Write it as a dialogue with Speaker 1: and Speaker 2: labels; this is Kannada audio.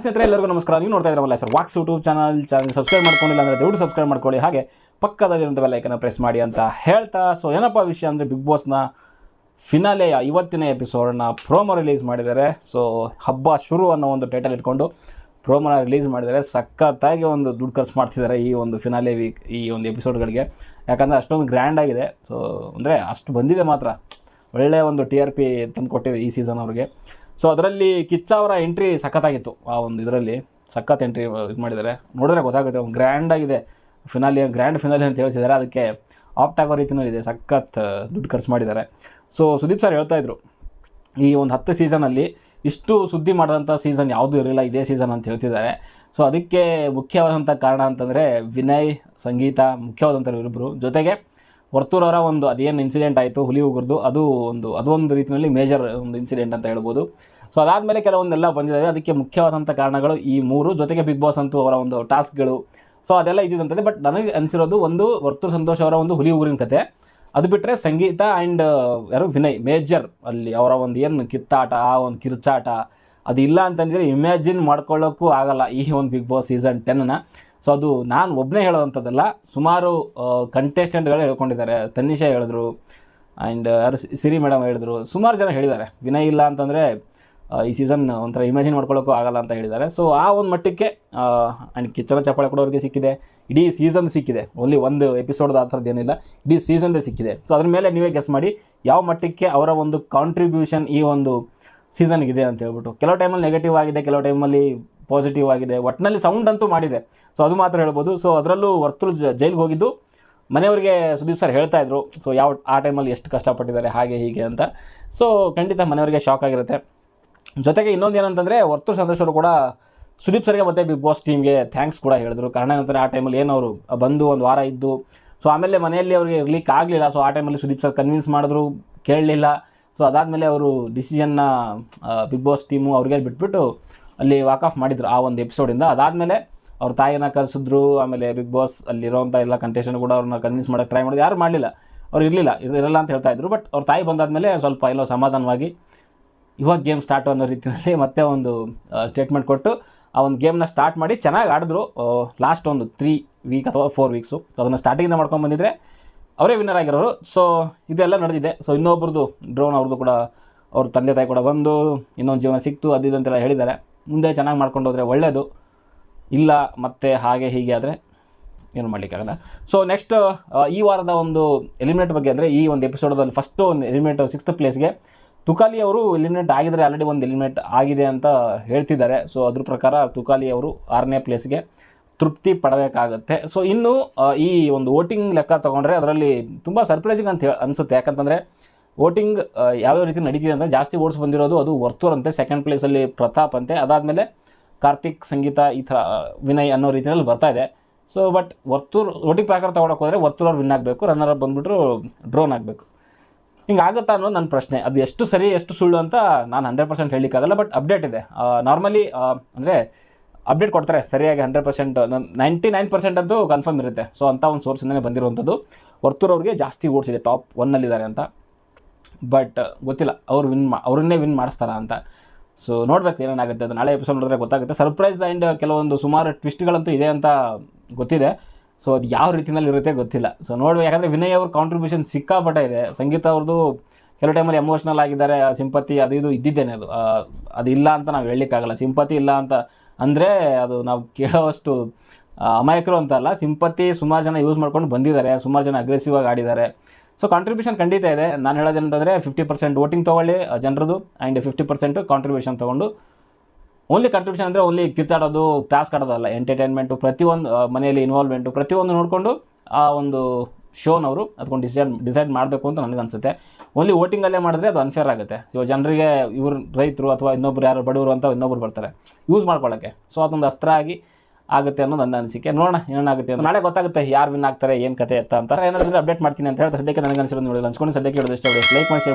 Speaker 1: ಸ್ನೇಹಿತರೆ ಎಲ್ಲರಿಗೂ ನಮಸ್ಕಾರ. ನೀವು ನೋಡ್ತಾ ಇದ್ದೀರಲ್ಲ sir walks YouTube channel subscribe ಮಾಡ್ಕೊಂಡಿಲ್ಲ ಅಂದರೆ ದಯವಿಟ್ಟು ಸಬ್ಸ್ಕ್ರೈಬ್ ಮಾಡ್ಕೊಳ್ಳಿ, ಹಾಗೆ ಪಕ್ಕದಲ್ಲಿರುವಂಥ ಬೆಲ್ ಐಕನ್ನ ಪ್ರೆಸ್ ಮಾಡಿ ಅಂತ ಹೇಳ್ತಾ, ಸೊ ಏನಪ್ಪ ವಿಷಯ ಅಂದರೆ ಬಿಗ್ ಬಾಸ್ನ ಫಿನಾಲೆಯ ಇವತ್ತಿನ ಎಪಿಸೋಡನ್ನ ಪ್ರೋಮೋ ರಿಲೀಸ್ ಮಾಡಿದ್ದಾರೆ. ಸೊ ಹಬ್ಬ ಶುರು ಅನ್ನೋ ಒಂದು ಟೈಟಲ್ ಇಟ್ಕೊಂಡು ಪ್ರೋಮೋನ ರಿಲೀಸ್ ಮಾಡಿದ್ದಾರೆ. ಸಖತ್ತಾಗಿ ಒಂದು ದುಡ್ಡು ಖರ್ಚು ಮಾಡ್ತಿದ್ದಾರೆ ಈ ಒಂದು ಫಿನಾಲೆ ವೀಕ್, ಈ ಒಂದು ಎಪಿಸೋಡ್ಗಳಿಗೆ. ಯಾಕಂದರೆ ಅಷ್ಟೊಂದು ಗ್ರ್ಯಾಂಡ್ ಆಗಿದೆ. ಸೊ ಅಂದರೆ ಅಷ್ಟು ಬಂದಿದೆ, ಮಾತ್ರ ಒಳ್ಳೆಯ ಒಂದು TRP ತಂದು ಕೊಟ್ಟಿದೆ ಈ ಸೀಸನ್ ಅವ್ರಿಗೆ. ಸೊ ಅದರಲ್ಲಿ ಕಿಚ್ಚ ಅವರ ಎಂಟ್ರಿ ಸಖತ್ತಾಗಿತ್ತು. ಆ ಒಂದು ಇದರಲ್ಲಿ ಸಖತ್ ಎಂಟ್ರಿ ಇದು ಮಾಡಿದ್ದಾರೆ, ನೋಡಿದ್ರೆ ಗೊತ್ತಾಗುತ್ತೆ. ಒಂದು ಗ್ರ್ಯಾಂಡ್ ಆಗಿದೆ ಫಿನಾಲೆ, ಗ್ರ್ಯಾಂಡ್ ಫಿನಾಲೆ ಅಂತ ಹೇಳ್ತಿದ್ದಾರೆ. ಅದಕ್ಕೆ ಆಪ್ಟ್ ಆಗೋ ರೀತಿಯಲ್ಲಿದೆ, ಸಖತ್ ದುಡ್ಡು ಖರ್ಚು ಮಾಡಿದ್ದಾರೆ. ಸೊ ಸುದೀಪ್ ಸರ್ ಹೇಳ್ತಾಯಿದ್ರು, ಈ ಒಂದು 10 ಸೀಸನಲ್ಲಿ ಇಷ್ಟು ಸುದ್ದಿ ಮಾಡಿದಂಥ ಸೀಸನ್ ಯಾವುದೂ ಇರಲಿಲ್ಲ, ಇದೇ ಸೀಸನ್ ಅಂತ ಹೇಳ್ತಿದ್ದಾರೆ. ಸೊ ಅದಕ್ಕೆ ಮುಖ್ಯವಾದಂಥ ಕಾರಣ ಅಂತಂದರೆ ವಿನಯ್, ಸಂಗೀತ ಮುಖ್ಯವಾದಂಥ ಇವರಿಬ್ಬರು, ಜೊತೆಗೆ ವರ್ತೂರವರ ಒಂದು ಅದೇನು ಇನ್ಸಿಡೆಂಟ್ ಆಯಿತು ಹುಲಿ ಉಗುರ್ದು, ಅದೊಂದು ರೀತಿಯಲ್ಲಿ ಮೇಜರ್ ಒಂದು ಇನ್ಸಿಡೆಂಟ್ ಅಂತ ಹೇಳ್ಬೋದು. ಸೊ ಅದಾದಮೇಲೆ ಕೆಲವೊಂದೆಲ್ಲ ಬಂದಿದ್ದಾವೆ. ಅದಕ್ಕೆ ಮುಖ್ಯವಾದಂಥ ಕಾರಣಗಳು ಈ 3, ಜೊತೆಗೆ ಬಿಗ್ ಬಾಸ್ ಅಂತೂ ಅವರ ಒಂದು ಟಾಸ್ಕ್ಗಳು, ಸೊ ಅದೆಲ್ಲ ಇದ್ದಿದ್ದಂಥದ್ದು. ಬಟ್ ನನಗೆ ಅನಿಸಿರೋದು ಒಂದು ವರ್ತೂರ್ ಸಂತೋಷ್ ಅವರ ಒಂದು ಹುಲಿ ಉಗುರಿನ ಕತೆ, ಅದು ಬಿಟ್ಟರೆ ಸಂಗೀತ ಆ್ಯಂಡ್ ಯಾರು ವಿನಯ್ ಮೇಜರ್ ಅಲ್ಲಿ ಅವರ ಒಂದು ಏನು ಕಿತ್ತಾಟ, ಆ ಒಂದು ಕಿರ್ಚಾಟ ಅದಿಲ್ಲ ಅಂತಂದರೆ ಇಮ್ಯಾಜಿನ್ ಮಾಡ್ಕೊಳ್ಳೋಕ್ಕೂ ಆಗಲ್ಲ ಈ ಒಂದು ಬಿಗ್ ಬಾಸ್ ಸೀಸನ್ 10ನ. ಸೊ ಅದು ನಾನು ಒಬ್ಬನೇ ಹೇಳೋವಂಥದ್ದಲ್ಲ, ಸುಮಾರು ಕಂಟೆಸ್ಟೆಂಟ್ಗಳು ಹೇಳ್ಕೊಂಡಿದ್ದಾರೆ. ತನ್ನಿಷಾ ಹೇಳಿದ್ರು, ಆ್ಯಂಡ್ ಯಾರು ಸಿರಿ ಮೇಡಮ್ ಹೇಳಿದ್ರು, ಸುಮಾರು ಜನ ಹೇಳಿದ್ದಾರೆ ವಿನಯ್ ಇಲ್ಲ ಅಂತಂದರೆ ಈ ಸೀಸನ್ ಒಂಥರ ಇಮ್ಯಾಜಿನ್ ಮಾಡ್ಕೊಳ್ಳೋಕ್ಕೂ ಆಗಲ್ಲ ಅಂತ ಹೇಳಿದ್ದಾರೆ. ಸೊ ಆ ಒಂದು ಮಟ್ಟಕ್ಕೆ ಆ್ಯಂಡ್ ಕಿಚ್ಚನ ಚಪ್ಪಾಳೆ ಕೊಡೋರಿಗೆ ಸಿಕ್ಕಿದೆ, ಇಡೀ ಸೀಸನ್ ಸಿಕ್ಕಿದೆ, ಓನ್ಲಿ ಒಂದು ಎಪಿಸೋಡ್ದು ಆ ಥರದ್ದು ಏನಿಲ್ಲ, ಇಡೀ ಸೀಸನ್ದೇ ಸಿಕ್ಕಿದೆ. ಸೊ ಅದ್ರ ಮೇಲೆ ನೀವೇ ಗೆಸ್ ಮಾಡಿ ಯಾವ ಮಟ್ಟಕ್ಕೆ ಅವರ ಒಂದು ಕಾಂಟ್ರಿಬ್ಯೂಷನ್ ಈ ಒಂದು ಸೀಸನ್ಗಿದೆ ಅಂತ ಹೇಳ್ಬಿಟ್ಟು. ಕೆಲವು ಟೈಮಲ್ಲಿ ನೆಗೆಟಿವ್ ಆಗಿದೆ, ಕೆಲವು ಟೈಮಲ್ಲಿ ಪಾಸಿಟಿವ್ ಆಗಿದೆ, ಒಟ್ಟಿನಲ್ಲಿ ಸೌಂಡ್ ಅಂತೂ ಮಾಡಿದೆ. ಸೊ ಅದು ಮಾತ್ರ ಹೇಳ್ಬೋದು. ಸೊ ಅದರಲ್ಲೂ ವರ್ತೂರು ಜೈಲಿಗೆ ಹೋಗಿದ್ದು ಮನೆಯವರಿಗೆ ಸುದೀಪ್ ಸರ್ ಹೇಳ್ತಾಯಿದ್ರು, ಸೊ ಆ ಟೈಮಲ್ಲಿ ಎಷ್ಟು ಕಷ್ಟಪಟ್ಟಿದ್ದಾರೆ ಹಾಗೆ ಹೀಗೆ ಅಂತ. ಸೊ ಖಂಡಿತ ಮನೆಯವರಿಗೆ ಶಾಕ್ ಆಗಿರುತ್ತೆ. ಜೊತೆಗೆ ಇನ್ನೊಂದು ಏನಂತಂದರೆ ವರ್ತೂರು ಸಂತೋಷ್ ಅವರು ಕೂಡ ಸುದೀಪ್ ಸರ್ಗೆ ಮತ್ತು ಬಿಗ್ ಬಾಸ್ ಟೀಮ್ಗೆ ಥ್ಯಾಂಕ್ಸ್ ಕೂಡ ಹೇಳಿದ್ರು. ಕಾರಣ ಏನಂತಾರೆ, ಆ ಟೈಮಲ್ಲಿ ಏನವರು ಬಂದು ಒಂದು ವಾರ ಇದ್ದು, ಸೊ ಆಮೇಲೆ ಮನೆಯಲ್ಲಿ ಅವರಿಗೆ ಇರ್ಲಿಕ್ಕೆ ಆಗಲಿಲ್ಲ. ಸೊ ಆ ಟೈಮಲ್ಲಿ ಸುದೀಪ್ ಸರ್ ಕನ್ವಿನ್ಸ್ ಮಾಡಿದ್ರು, ಕೇಳಲಿಲ್ಲ. ಸೊ ಅದಾದಮೇಲೆ ಅವರು ಡಿಸಿಷನ್ನ ಬಿಗ್ ಬಾಸ್ ಟೀಮು ಅವ್ರಿಗೆ ಬಿಟ್ಬಿಟ್ಟು ಅಲ್ಲಿ ವಾಕ್ ಆಫ್ ಮಾಡಿದ್ರು ಆ ಒಂದು ಎಪಿಸೋಡಿಂದ. ಅದಾದಮೇಲೆ ಅವ್ರ ತಾಯಿನ ಕರೆಸಿದ್ರು. ಆಮೇಲೆ ಬಿಗ್ ಬಾಸ್ ಅಲ್ಲಿರೋಂಥ ಎಲ್ಲ ಕಂಟೆಸ್ಟೆಂಟ್ ಕೂಡ ಅವ್ರನ್ನ ಕನ್ವಿನ್ಸ್ ಮಾಡೋಕ್ಕೆ ಟ್ರೈ ಮಾಡಿದ್ರು, ಯಾರು ಮಾಡಲಿಲ್ಲ, ಅವ್ರು ಇರಲಿಲ್ಲ ಅಂತ ಹೇಳ್ತಾಯಿದ್ರು. ಬಟ್ ಅವ್ರ ತಾಯಿ ಬಂದಾದಮೇಲೆ ಸ್ವಲ್ಪ ಎಲ್ಲೋ ಸಮಾಧಾನವಾಗಿ ಇವಾಗ ಗೇಮ್ ಸ್ಟಾರ್ಟು ಅನ್ನೋ ರೀತಿಯಲ್ಲಿ ಮತ್ತೆ ಒಂದು ಸ್ಟೇಟ್ಮೆಂಟ್ ಕೊಟ್ಟು ಆ ಒಂದು ಗೇಮ್ನ ಸ್ಟಾರ್ಟ್ ಮಾಡಿ ಚೆನ್ನಾಗಿ ಆಡಿದ್ರು. ಲಾಸ್ಟ್ ಒಂದು 3 ವೀಕ್ ಅಥವಾ 4 ವೀಕ್ಸು ಅದನ್ನು ಸ್ಟಾರ್ಟಿಂಗಿಂದ ಮಾಡ್ಕೊಂಡು ಬಂದಿದ್ರೆ ಅವರೇ ವಿನ್ನರ್ ಆಗಿರೋರು. ಸೊ ಇದೆಲ್ಲ ನಡೆದಿದೆ. ಸೊ ಇನ್ನೊಬ್ರದ್ದು ಡ್ರೋನ್ ಅವ್ರದ್ದು ಕೂಡ, ಅವ್ರ ತಂದೆ ತಾಯಿ ಕೂಡ ಬಂದು ಇನ್ನೊಂದು ಜೀವನ ಸಿಕ್ತು ಅದಿದಂತೆಲ್ಲ ಹೇಳಿದ್ದಾರೆ. ಮುಂದೆ ಚೆನ್ನಾಗಿ ಮಾಡ್ಕೊಂಡು ಹೋದರೆ ಒಳ್ಳೆಯದು, ಇಲ್ಲ ಮತ್ತೆ ಹಾಗೆ ಹೀಗೆ ಆದರೆ ಏನು ಮಾಡಲಿಕ್ಕಾಗಲ್ಲ. ಸೊ ನೆಕ್ಸ್ಟ್ ಈ ವಾರದ ಒಂದು ಎಲಿಮಿನೇಟ್ ಬಗ್ಗೆ ಅಂದರೆ ಈ ಒಂದು ಎಪಿಸೋಡಲ್ಲಿ ಫಸ್ಟು ಒಂದು ಎಲಿಮಿನೇಟ್ 6th ಪ್ಲೇಸ್ಗೆ ತುಕಾಲಿ ಅವರು ಎಲಿಮಿನೇಟ್ ಆಗಿದ್ದಾರೆ, ಆಲ್ರೆಡಿ ಒಂದು ಎಲಿಮಿನೇಟ್ ಆಗಿದೆ ಅಂತ ಹೇಳ್ತಿದ್ದಾರೆ. ಸೊ ಅದ್ರ ಪ್ರಕಾರ ತುಕಾಲಿ ಅವರು 6ನೇ ಪ್ಲೇಸ್ಗೆ ತೃಪ್ತಿ ಪಡಬೇಕಾಗತ್ತೆ. ಸೊ ಇನ್ನು ಈ ಒಂದು ವೋಟಿಂಗ್ ಲೆಕ್ಕ ತೊಗೊಂಡ್ರೆ ಅದರಲ್ಲಿ ತುಂಬ ಸರ್ಪ್ರೈಸಿಂಗ್ ಅಂತ ಅನಿಸುತ್ತೆ. ಯಾಕಂತಂದರೆ ವೋಟಿಂಗ್ ಯಾವ್ಯಾವ ರೀತಿ ನಡೀತಿದೆ ಅಂದರೆ ಜಾಸ್ತಿ ಓಟ್ಸ್ ಬಂದಿರೋದು ಅದು ವರ್ತೂರ್ ಅಂತೆ, 2nd ಪ್ಲೇಸಲ್ಲಿ ಪ್ರತಾಪ್ ಅಂತೆ, ಅದಾದಮೇಲೆ ಕಾರ್ತಿಕ್, ಸಂಗೀತ, ಈ ಥರ ವಿನಯ್ ಅನ್ನೋ ರೀತಿಯಲ್ಲಿ ಬರ್ತಾ ಇದೆ. ಸೊ ಬಟ್ ವರ್ತೂರ್ ವೋಟಿಂಗ್ ಪ್ರಕಾರ ತೊಗೊಳಕ್ಕೆ ಹೋದರೆ ವರ್ತೂರ್ ಅವ್ರು ವಿನ್ ಆಗಬೇಕು, ರನ್ನರ್ ಅಪ್ ಬಂದುಬಿಟ್ರು ಡ್ರೋನ್ ಆಗಬೇಕು. ಹಿಂಗಾಗುತ್ತಾ ಅನ್ನೋದು ನನ್ನ ಪ್ರಶ್ನೆ. ಅದು ಎಷ್ಟು ಸರಿ ಎಷ್ಟು ಸುಳ್ಳು ಅಂತ ನಾನು 100% ಹೇಳಲಿಕ್ಕಾಗಲ್ಲ. ಬಟ್ ಅಪ್ಡೇಟ್ ಇದೆ. ನಾರ್ಮಲಿ ಅಂದರೆ ಅಪ್ಡೇಟ್ ಕೊಡ್ತಾರೆ ಸರಿಯಾಗಿ 100%, 99% ಅಂತೂ ಕನ್ಫರ್ಮ್ ಇರುತ್ತೆ. ಸೊ ಅಂಥ ಒಂದು ಸೋರ್ಸಿಂದನೇ ಬಂದಿರುವಂಥದ್ದು. ವರ್ತೂರ್ ಅವ್ರಿಗೆ ಜಾಸ್ತಿ ಓಡಿಸಿದೆ, ಟಾಪ್ 1ನಲ್ಲಿದ್ದಾರೆ ಅಂತ. ಬಟ್ ಗೊತ್ತಿಲ್ಲ ಅವ್ರನ್ನೇ ವಿನ್ ಮಾಡಿಸ್ತಾರಾ ಅಂತ. ಸೊ ನೋಡಬೇಕು ಏನೇನಾಗುತ್ತೆ, ಅದು ನಾಳೆ ಎಪಿಸೋಡ್ ನೋಡಿದ್ರೆ ಗೊತ್ತಾಗುತ್ತೆ. ಸರ್ಪ್ರೈಸ್ ಆ್ಯಂಡ್ ಕೆಲವೊಂದು ಸುಮಾರು ಟ್ವಿಸ್ಟ್ಗಳಂತೂ ಇದೆ ಅಂತ ಗೊತ್ತಿದೆ. ಸೊ ಅದು ಯಾವ ರೀತಿಯಲ್ಲಿ ಇರುತ್ತೆ ಗೊತ್ತಿಲ್ಲ. ಸೊ ನೋಡ್ಬೇಕು, ಯಾಕಂದರೆ ವಿನಯ್ ಅವ್ರ ಕಾಂಟ್ರಿಬ್ಯೂಷನ್ ಸಿಕ್ಕಾಪಟ್ಟೆ ಇದೆ. ಸಂಗೀತ ಅವ್ರದ್ದು ಕೆಲವು ಟೈಮಲ್ಲಿ ಎಮೋಷ್ನಲ್ ಆಗಿದ್ದಾರೆ, ಸಿಂಪತಿ ಅದು ಇದು ಇದ್ದಿದ್ದೇನೆ. ಅದು ಇಲ್ಲ ಅಂತ ನಾವು ಹೇಳಲಿಕ್ಕಾಗಲ್ಲ. ಸಿಂಪತಿ ಇಲ್ಲ ಅಂತ ಅಂದರೆ ಅದು ನಾವು ಕೇಳೋವಷ್ಟು ಅಮಾಯಕರು ಅಂತ ಅಲ್ಲ. ಸಿಂಪತಿ ಸುಮಾರು ಜನ ಯೂಸ್ ಮಾಡ್ಕೊಂಡು ಬಂದಿದ್ದಾರೆ, ಸುಮಾರು ಜನ ಅಗ್ರೆಸಿವ್ ಆಗಿ ಆಡಿದ್ದಾರೆ. ಸೊ ಕಾಂಟ್ರಿಬ್ಯೂಷನ್ ಖಂಡಿತ ಇದೆ. ನಾನು ಹೇಳೋದೇನಂತಂದರೆ 50% ವೋಟಿಂಗ್ ತೊಗೊಳ್ಳಿ ಜನರದು, ಆ್ಯಂಡ್ 50% ಕಾಂಟ್ರಿಬ್ಯೂಷನ್ ತೊಗೊಂಡು. ಓನ್ಲಿ ಕಾಂಟ್ರಿಬ್ಯೂಷನ್ ಅಂದರೆ ಓನ್ಲಿ ಕಿತ್ತಾಡೋದು, ಟಾಸ್ಕ್ ಆಡೋದಲ್ಲ, ಎಂಟರ್ಟೈನ್ಮೆಂಟು, ಪ್ರತಿಯೊಂದು ಮನೆಯಲ್ಲಿ ಇನ್ವಾಲ್ವ್ಮೆಂಟು, ಪ್ರತಿಯೊಂದು ನೋಡಿಕೊಂಡು ಆ ಒಂದು ಶೋನವರು ಅದಕೊಂಡು ಡಿಸೈಡ್ ಮಾಡಬೇಕು ಅಂತ ನನಗನ್ಸುತ್ತೆ. ಓನ್ಲಿ ವೋಟಿಂಗಲ್ಲೇ ಮಾಡಿದ್ರೆ ಅದು ಅನ್ಫೇರ್ ಆಗುತ್ತೆ. ಇವಾಗ ಜನರಿಗೆ ಇವರು ರೈತರು ಅಥವಾ ಇನ್ನೊಬ್ರು ಯಾರು ಬಡವರು ಅಂತ ಇನ್ನೊಬ್ರು ಬರ್ತಾರೆ ಯೂಸ್ ಮಾಡ್ಕೊಳ್ಳೋಕ್ಕೆ. ಸೊ ಅದೊಂದು ಅಸ್ತ್ರ ಆಗಿ ಆಗುತ್ತೆ ಅನ್ನೋದು ನನ್ನ ಅನಿಸಿಕೆ. ನೋಡೋಣ ಏನಾಗುತ್ತೆ ಅಂತ. ನಾಳೆ ಗೊತ್ತಾಗುತ್ತೆ ಯಾರು ವಿನ್ ಆಗ್ತಾರೆ, ಏನು ಕತೆ ಅಂತ ಏನಾದರೂ ಅಪ್ಡೇಟ್ ಮಾಡ್ತೀನಿ ಅಂತ ಹೇಳ್ತಾ ಸದ್ಯಕ್ಕೆ ನನಗೆ ಅನಿಸಿರೋದು ನೋಡಿ ಹಂಚ್ಕೊಂಡು ಸದ್ಯಕ್ಕೆ ಹೇಳೋದು ಇಷ್ಟ. ಲೈಕ್ ಮಾಡಿ, ಶೇರ್